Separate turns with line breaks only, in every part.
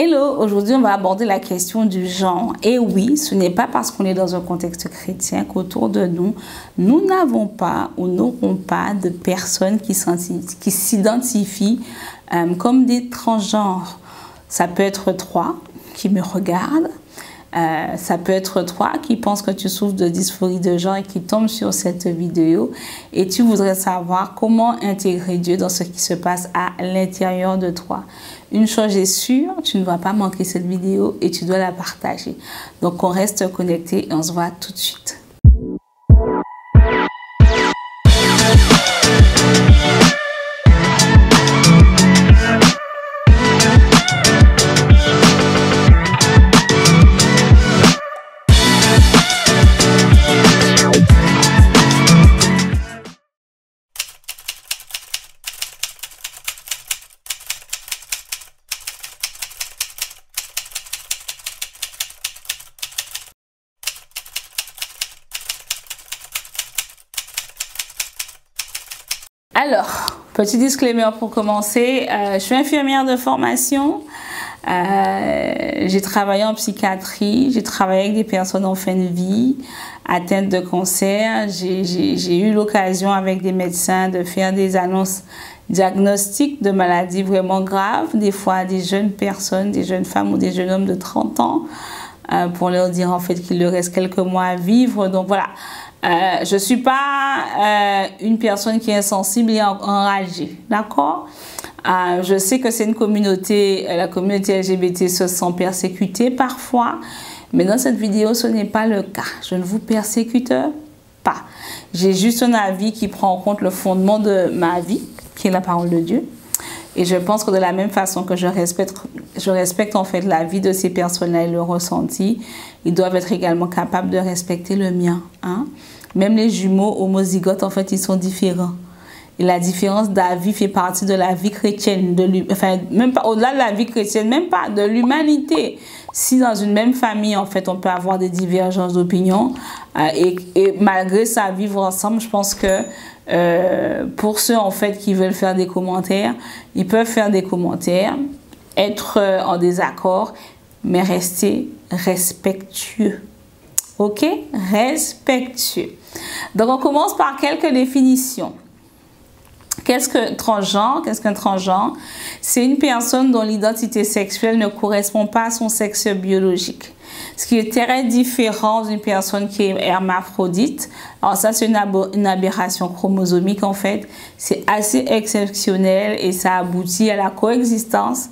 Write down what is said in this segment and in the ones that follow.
Hello, aujourd'hui on va aborder la question du genre. Et oui, ce n'est pas parce qu'on est dans un contexte chrétien qu'autour de nous, nous n'avons pas ou n'aurons pas de personnes qui s'identifient comme des transgenres. Ça peut être toi qui me regarde, ça peut être toi qui pense que tu souffres de dysphorie de genre et qui tombe sur cette vidéo et tu voudrais savoir comment intégrer Dieu dans ce qui se passe à l'intérieur de toi. Une chose est sûre, tu ne vas pas manquer cette vidéo et tu dois la partager. Donc on reste connecté et on se voit tout de suite. Alors, petit disclaimer pour commencer, je suis infirmière de formation, j'ai travaillé en psychiatrie, j'ai travaillé avec des personnes en fin de vie, atteintes de cancer, j'ai eu l'occasion avec des médecins de faire des annonces diagnostiques de maladies vraiment graves, des fois à des jeunes personnes, des jeunes femmes ou des jeunes hommes de 30 ans, pour leur dire en fait qu'il leur reste quelques mois à vivre, donc voilà. Je ne suis pas une personne qui est insensible et enragée, d'accord? Je sais que c'est une communauté, la communauté LGBT se sent persécutée parfois, mais dans cette vidéo, ce n'est pas le cas. Je ne vous persécute pas. J'ai juste un avis qui prend en compte le fondement de ma vie, qui est la parole de Dieu. Et je pense que de la même façon que je respecte en fait la vie de ces personnes-là et le ressenti, ils doivent être également capables de respecter le mien. Hein? Même les jumeaux homozygotes, en fait, ils sont différents. Et la différence d'avis fait partie de la vie chrétienne, même pas au-delà de la vie chrétienne, même pas de l'humanité. Si dans une même famille, en fait, on peut avoir des divergences d'opinion et malgré ça, vivre ensemble, je pense que pour ceux, en fait, qui veulent faire des commentaires, ils peuvent faire des commentaires, être en désaccord, mais rester respectueux. Ok? Respectueux. Donc, on commence par quelques définitions. Qu'est-ce que transgenre? Qu'est-ce qu'un transgenre? C'est une personne dont l'identité sexuelle ne correspond pas à son sexe biologique. Ce qui est très différent d'une personne qui est hermaphrodite. Alors ça, c'est une aberration chromosomique en fait. C'est assez exceptionnel et ça aboutit à la coexistence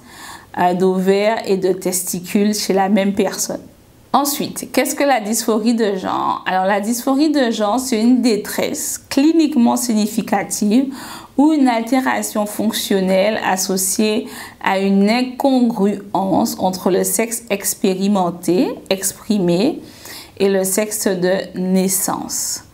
d'ovaires et de testicules chez la même personne. Ensuite, qu'est-ce que la dysphorie de genre? Alors la dysphorie de genre, c'est une détresse cliniquement significative ou une altération fonctionnelle associée à une incongruence entre le sexe exprimé et le sexe de naissance.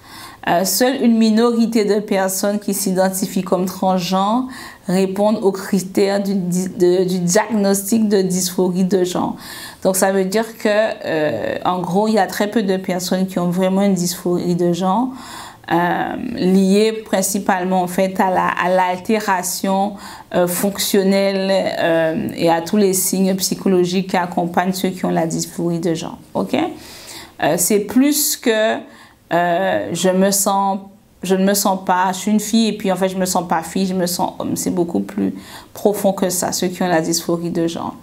Seule une minorité de personnes qui s'identifient comme transgenres répondent aux critères du diagnostic de dysphorie de genre. Donc ça veut dire que, en gros, il y a très peu de personnes qui ont vraiment une dysphorie de genre, liée principalement en fait à l'altération fonctionnelle et à tous les signes psychologiques qui accompagnent ceux qui ont la dysphorie de genre. Ok? C'est plus que je ne me sens pas, je suis une fille et puis en fait je me sens pas fille, je me sens homme. C'est beaucoup plus profond que ça, ceux qui ont la dysphorie de genre.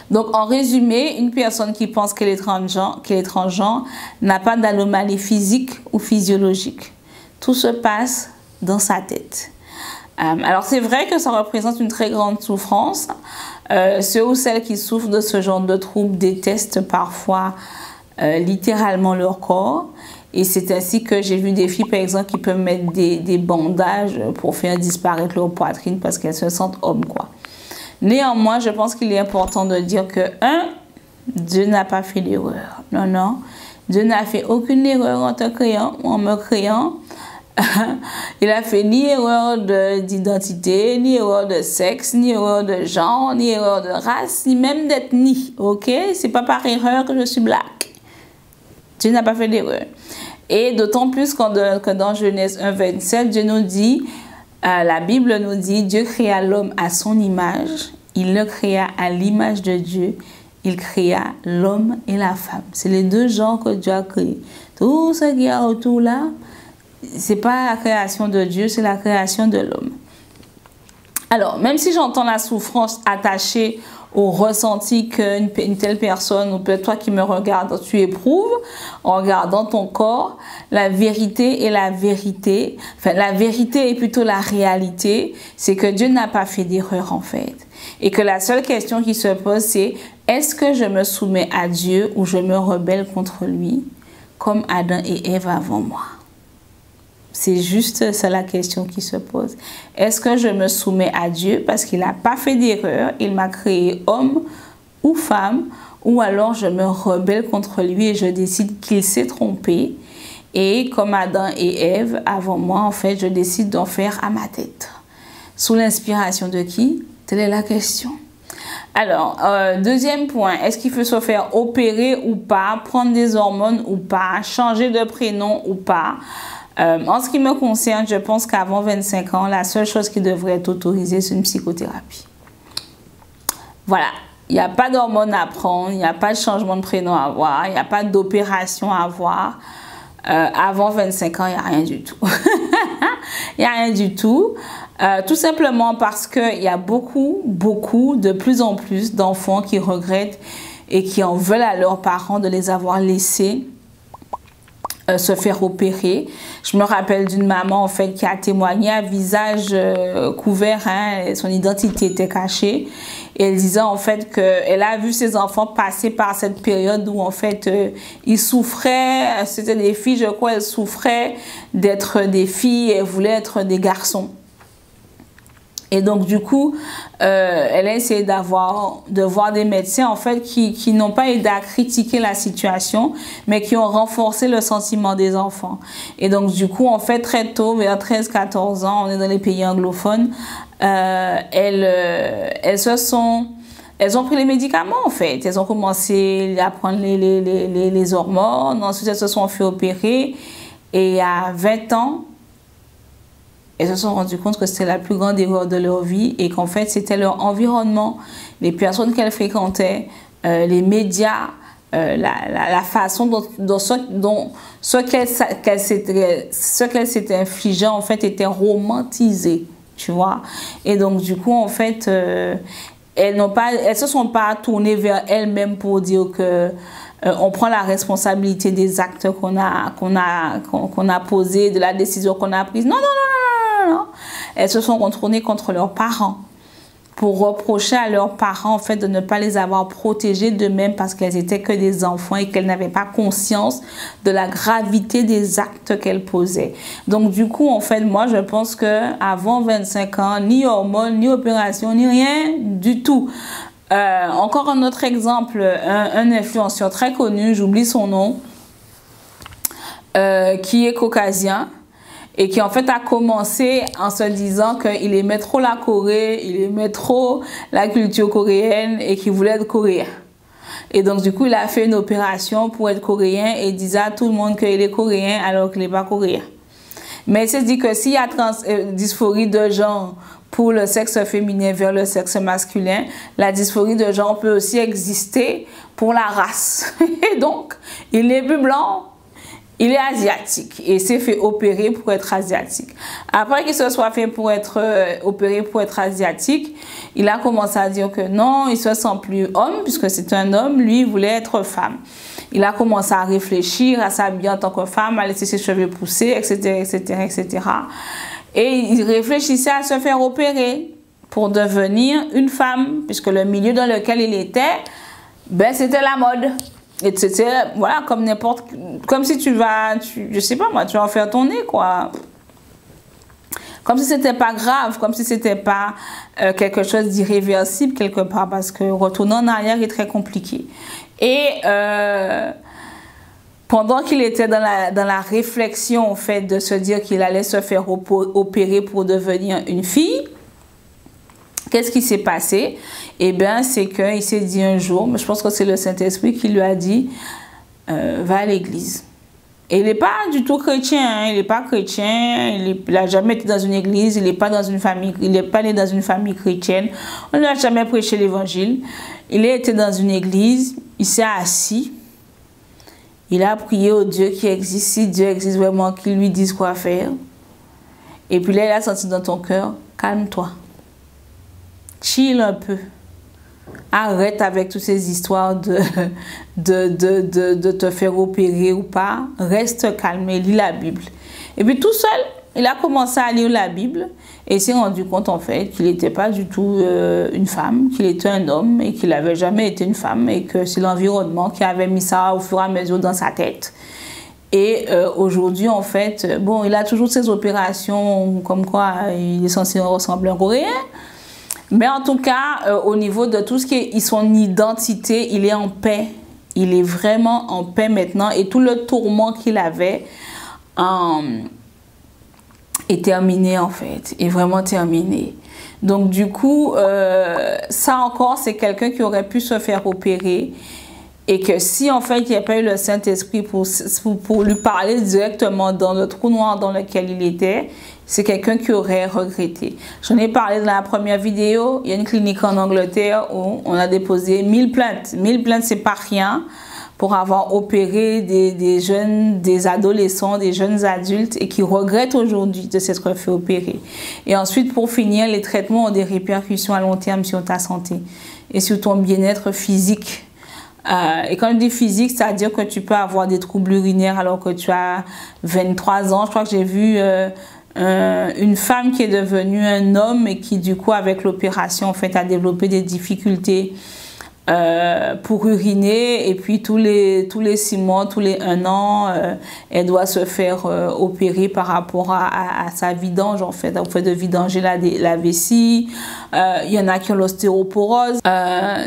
Donc en résumé, une personne qui pense qu'elle est transgenre n'a pas d'anomalie physique ou physiologique. Tout se passe dans sa tête. Alors c'est vrai que ça représente une très grande souffrance. Ceux ou celles qui souffrent de ce genre de troubles détestent parfois littéralement leur corps. Et c'est ainsi que j'ai vu des filles, par exemple, qui peuvent mettre des bandages pour faire disparaître leur poitrine parce qu'elles se sentent hommes, quoi. Néanmoins, je pense qu'il est important de dire que, Dieu n'a pas fait d'erreur. Non, non. Dieu n'a fait aucune erreur en te créant ou en me créant. Il a fait ni erreur d'identité, ni erreur de sexe, ni erreur de genre, ni erreur de race, ni même d'ethnie. Ok? C'est pas par erreur que je suis black. Dieu n'a pas fait d'erreur. Et d'autant plus que dans Genèse 1,27, Dieu nous dit, la Bible nous dit, Dieu créa l'homme à son image, il le créa à l'image de Dieu. Il créa l'homme et la femme. C'est les deux genres que Dieu a créés. Tout ce qu'il y a autour là, c'est pas la création de Dieu, c'est la création de l'homme. Alors, même si j'entends la souffrance attachée au ressenti qu'une telle personne, ou peut-être toi qui me regardes, tu éprouves en regardant ton corps, la vérité est la vérité. Enfin, la vérité est plutôt la réalité. C'est que Dieu n'a pas fait d'erreur en fait. Et que la seule question qui se pose, c'est est-ce que je me soumets à Dieu ou je me rebelle contre lui, comme Adam et Ève avant moi? C'est juste ça la question qui se pose. Est-ce que je me soumets à Dieu parce qu'il n'a pas fait d'erreur, il m'a créé homme ou femme, ou alors je me rebelle contre lui et je décide qu'il s'est trompé. Et comme Adam et Ève avant moi, en fait, je décide d'en faire à ma tête. Sous l'inspiration de qui? Telle est la question. Alors, deuxième point, est-ce qu'il faut se faire opérer ou pas, prendre des hormones ou pas, changer de prénom ou pas? En ce qui me concerne, je pense qu'avant 25 ans, la seule chose qui devrait être autorisée, c'est une psychothérapie. Voilà, il n'y a pas d'hormones à prendre, il n'y a pas de changement de prénom à avoir, il n'y a pas d'opération à avoir. Avant 25 ans, il n'y a rien du tout. Il n'y a rien du tout. Tout simplement parce qu'il y a de plus en plus d'enfants qui regrettent et qui en veulent à leurs parents de les avoir laissés se faire opérer. Je me rappelle d'une maman en fait qui a témoigné à visage couvert, hein, son identité était cachée, et elle disait en fait qu'elle a vu ses enfants passer par cette période où en fait ils souffraient, c'était des filles, je crois, elles souffraient d'être des filles, elles voulaient être des garçons. Et donc, du coup, elle a essayé de voir des médecins, en fait, qui n'ont pas aidé à critiquer la situation, mais qui ont renforcé le sentiment des enfants. Et donc, du coup, en fait, très tôt, vers 13-14 ans, on est dans les pays anglophones, elles ont pris les médicaments, en fait. Elles ont commencé à prendre les hormones, ensuite elles se sont fait opérer. Et à 20 ans, elles se sont rendues compte que c'était la plus grande erreur de leur vie et qu'en fait, c'était leur environnement, les personnes qu'elles fréquentaient, les médias, la façon dont ce qu'elles s'étaient infligées, en fait, était romantisé, tu vois. Et donc, du coup, en fait, elles se sont pas tournées vers elles-mêmes pour dire que on prend la responsabilité des actes qu'on a posés, de la décision qu'on a prise. Non, non, non, non, non, non. Elles se sont retournées contre leurs parents pour reprocher à leurs parents en fait de ne pas les avoir protégées d'eux-mêmes parce qu'elles étaient que des enfants et qu'elles n'avaient pas conscience de la gravité des actes qu'elles posaient. Donc du coup en fait moi je pense que avant 25 ans ni hormones, ni opération, ni rien du tout. Encore un autre exemple, un influenceur très connu, j'oublie son nom, qui est caucasien et qui en fait a commencé en se disant qu'il aimait trop la Corée, il aimait trop la culture coréenne et qu'il voulait être coréen. Et donc du coup il a fait une opération pour être coréen et il disait à tout le monde qu'il est coréen alors qu'il n'est pas coréen. Mais il s'est dit que s'il y a dysphorie de genre pour le sexe féminin vers le sexe masculin, la dysphorie de genre peut aussi exister pour la race. Et donc, il n'est plus blanc, il est asiatique et s'est fait opérer pour être asiatique. Après qu'il se soit fait opérer pour être asiatique, il a commencé à dire que non, il se sent plus homme puisque c'est un homme, lui il voulait être femme. Il a commencé à réfléchir, à s'habiller en tant que femme, à laisser ses cheveux pousser, etc., etc., etc. Et il réfléchissait à se faire opérer pour devenir une femme, puisque le milieu dans lequel il était, ben c'était la mode. Et c'était, voilà, comme si je sais pas moi, tu vas en faire ton nez, quoi. Comme si c'était pas grave, comme si c'était pas quelque chose d'irréversible quelque part, parce que retourner en arrière est très compliqué. Et pendant qu'il était dans la réflexion en fait de se dire qu'il allait se faire opérer pour devenir une fille, qu'est-ce qui s'est passé? Eh bien, c'est qu'il s'est dit un jour, mais je pense que c'est le Saint-Esprit qui lui a dit va à l'église. Et il n'est pas du tout chrétien, hein. Il n'est pas chrétien, il n'a jamais été dans une église, il n'est pas dans une famille, il n'est pas né dans une famille chrétienne, on ne lui a jamais prêché l'évangile. Il a été dans une église, il s'est assis, il a prié au Dieu qui existe, si Dieu existe vraiment, qu'il lui dise quoi faire. Et puis là, il a senti dans ton cœur, calme-toi, chill un peu. Arrête avec toutes ces histoires de te faire opérer ou pas. Reste calme et lis la Bible. Et puis tout seul, il a commencé à lire la Bible et il s'est rendu compte en fait qu'il n'était pas du tout une femme, qu'il était un homme et qu'il n'avait jamais été une femme et que c'est l'environnement qui avait mis ça au fur et à mesure dans sa tête. Et aujourd'hui, en fait, bon, il a toujours ses opérations comme quoi il est censé ressembler à un Coréen. Mais en tout cas, au niveau de tout ce qui est son identité, il est en paix. Il est vraiment en paix maintenant. Et tout le tourment qu'il avait est terminé en fait. Est vraiment terminé. Donc du coup, ça encore, c'est quelqu'un qui aurait pu se faire opérer. Et que si en fait il n'y a pas eu le Saint-Esprit pour lui parler directement dans le trou noir dans lequel il était, c'est quelqu'un qui aurait regretté. J'en ai parlé dans la première vidéo. Il y a une clinique en Angleterre où on a déposé 1000 plaintes. 1000 plaintes, c'est pas rien pour avoir opéré des jeunes, des adolescents, des jeunes adultes et qui regrettent aujourd'hui de s'être fait opérer. Et ensuite, pour finir, les traitements ont des répercussions à long terme sur ta santé et sur ton bien-être physique. Et quand je dis physique, c'est-à-dire que tu peux avoir des troubles urinaires alors que tu as 23 ans. Je crois que j'ai vu une femme qui est devenue un homme et qui du coup avec l'opération en fait a développé des difficultés pour uriner et puis tous les 6 mois, tous les 1 an, elle doit se faire opérer par rapport à sa vidange en fait de vidanger la vessie. Il y en a qui ont l'ostéoporose,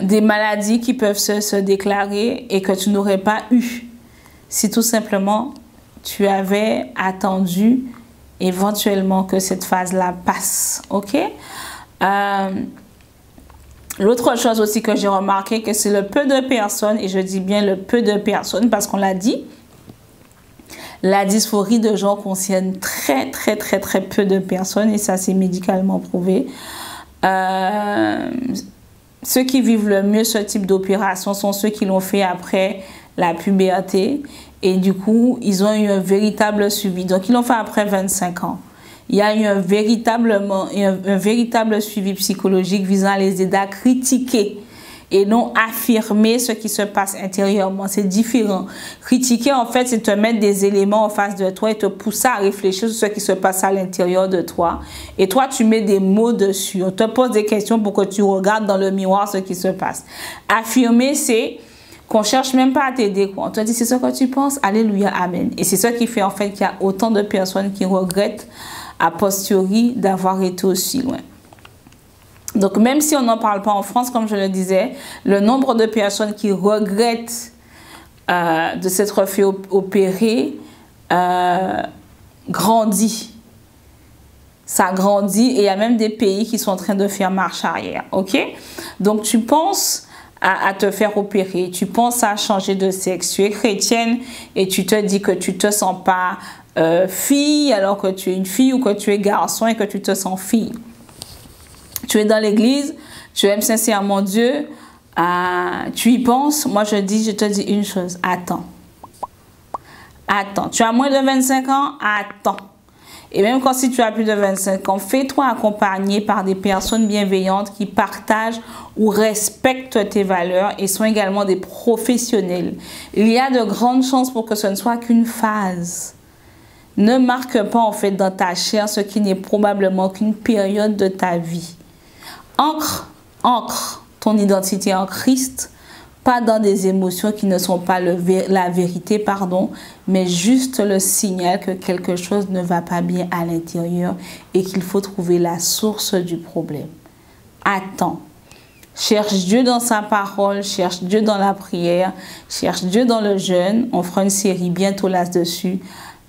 des maladies qui peuvent se déclarer et que tu n'aurais pas eu si tout simplement tu avais attendu éventuellement que cette phase-là passe, ok? L'autre chose aussi que j'ai remarqué, que c'est le peu de personnes, et je dis bien le peu de personnes, parce qu'on l'a dit, la dysphorie de genre concerne très peu de personnes, et ça c'est médicalement prouvé. Ceux qui vivent le mieux ce type d'opération sont ceux qui l'ont fait après la puberté. Et du coup, ils ont eu un véritable suivi. Donc, ils l'ont fait après 25 ans. Il y a eu un véritable suivi psychologique visant à les aider à critiquer et non affirmer ce qui se passe intérieurement. C'est différent. Critiquer, en fait, c'est te mettre des éléments en face de toi et te pousser à réfléchir sur ce qui se passe à l'intérieur de toi. Et toi, tu mets des mots dessus. On te pose des questions pour que tu regardes dans le miroir ce qui se passe. Affirmer, c'est qu'on cherche même pas à t'aider. On te dit, c'est ce que tu penses, alléluia, amen. Et c'est ça qui fait en fait qu'il y a autant de personnes qui regrettent a posteriori d'avoir été aussi loin. Donc même si on n'en parle pas en France, comme je le disais, le nombre de personnes qui regrettent de s'être fait opérer grandit. Ça grandit et il y a même des pays qui sont en train de faire marche arrière. Ok? Donc tu penses à te faire opérer, tu penses à changer de sexe, tu es chrétienne et tu te dis que tu te sens pas fille alors que tu es une fille ou que tu es garçon et que tu te sens fille. Tu es dans l'église, tu aimes sincèrement Dieu, tu y penses. Moi je te dis une chose, attends. Attends, tu as moins de 25 ans, attends. Et même quand si tu as plus de 25 ans, fais-toi accompagner par des personnes bienveillantes qui partagent ou respectent tes valeurs et sont également des professionnels. Il y a de grandes chances pour que ce ne soit qu'une phase. Ne marque pas en fait dans ta chair ce qui n'est probablement qu'une période de ta vie. Ancre ton identité en Christ, pas dans des émotions qui ne sont pas la vérité, pardon, mais juste le signal que quelque chose ne va pas bien à l'intérieur et qu'il faut trouver la source du problème. Attends. Cherche Dieu dans sa parole, cherche Dieu dans la prière, cherche Dieu dans le jeûne. On fera une série bientôt là-dessus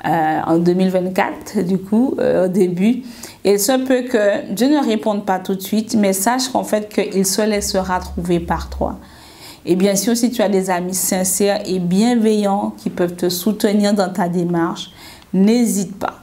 en 2024, du coup, au début. Il se peut que Dieu ne réponde pas tout de suite, mais sache qu'en fait qu'il se laissera trouver par toi. Et bien sûr, si tu as des amis sincères et bienveillants qui peuvent te soutenir dans ta démarche, n'hésite pas.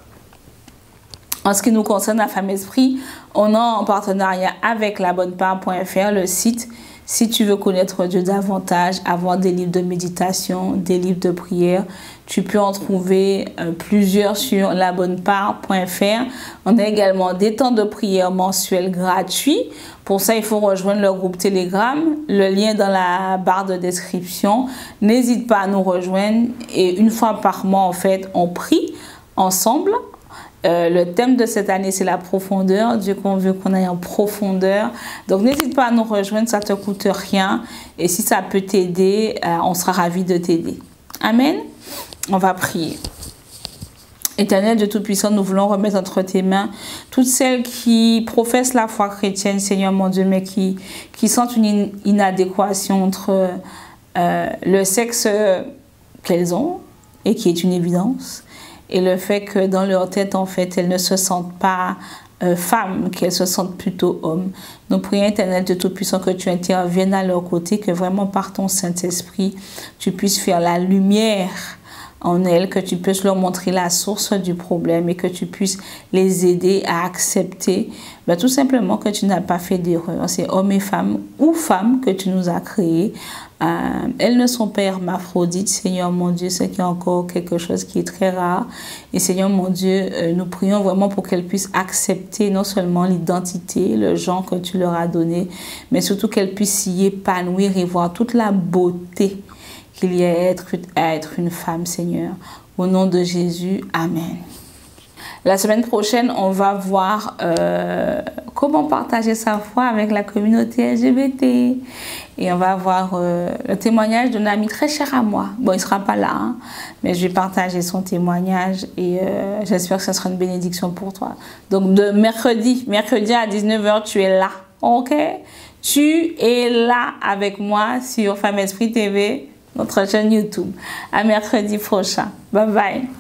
En ce qui nous concerne, la Femme Esprit, on est en partenariat avec labonnepart.fr, le site. Si tu veux connaître Dieu davantage, avoir des livres de méditation, des livres de prière, tu peux en trouver plusieurs sur labonnepart.fr. On a également des temps de prière mensuels gratuits. Pour ça, il faut rejoindre le groupe Telegram. Le lien est dans la barre de description. N'hésite pas à nous rejoindre. Et une fois par mois, en fait, on prie ensemble. Le thème de cette année, c'est la profondeur. Dieu veut qu'on aille en profondeur. Donc, n'hésite pas à nous rejoindre, ça ne te coûte rien. Et si ça peut t'aider, on sera ravis de t'aider. Amen. On va prier. Éternel Dieu Tout-Puissant, nous voulons remettre entre tes mains toutes celles qui professent la foi chrétienne, Seigneur mon Dieu, mais qui sentent une inadéquation entre le sexe qu'elles ont et qui est une évidence, et le fait que dans leur tête, en fait, elles ne se sentent pas femmes, qu'elles se sentent plutôt hommes. Nous prions, Éternel Dieu Tout-Puissant, que tu interviennes à leur côté, que vraiment par ton Saint-Esprit, tu puisses faire la lumière en elles, que tu puisses leur montrer la source du problème et que tu puisses les aider à accepter tout simplement que tu n'as pas fait d'erreur. C'est hommes et femmes ou femmes que tu nous as créés. Elles ne sont pas hermaphrodites, Seigneur mon Dieu, ce qui est encore quelque chose qui est très rare. Et Seigneur mon Dieu, nous prions vraiment pour qu'elles puissent accepter non seulement l'identité, le genre que tu leur as donné, mais surtout qu'elles puissent s'y épanouir et voir toute la beauté qu'il y a à être une femme, Seigneur. Au nom de Jésus, Amen. La semaine prochaine, on va voir comment partager sa foi avec la communauté LGBT. Et on va voir le témoignage d'un ami très cher à moi. Bon, il ne sera pas là, hein, mais je vais partager son témoignage et j'espère que ce sera une bénédiction pour toi. Donc, de mercredi à 19 h, tu es là, ok? Tu es là avec moi sur Femme Esprit TV, notre chaîne YouTube. À mercredi prochain. Bye bye.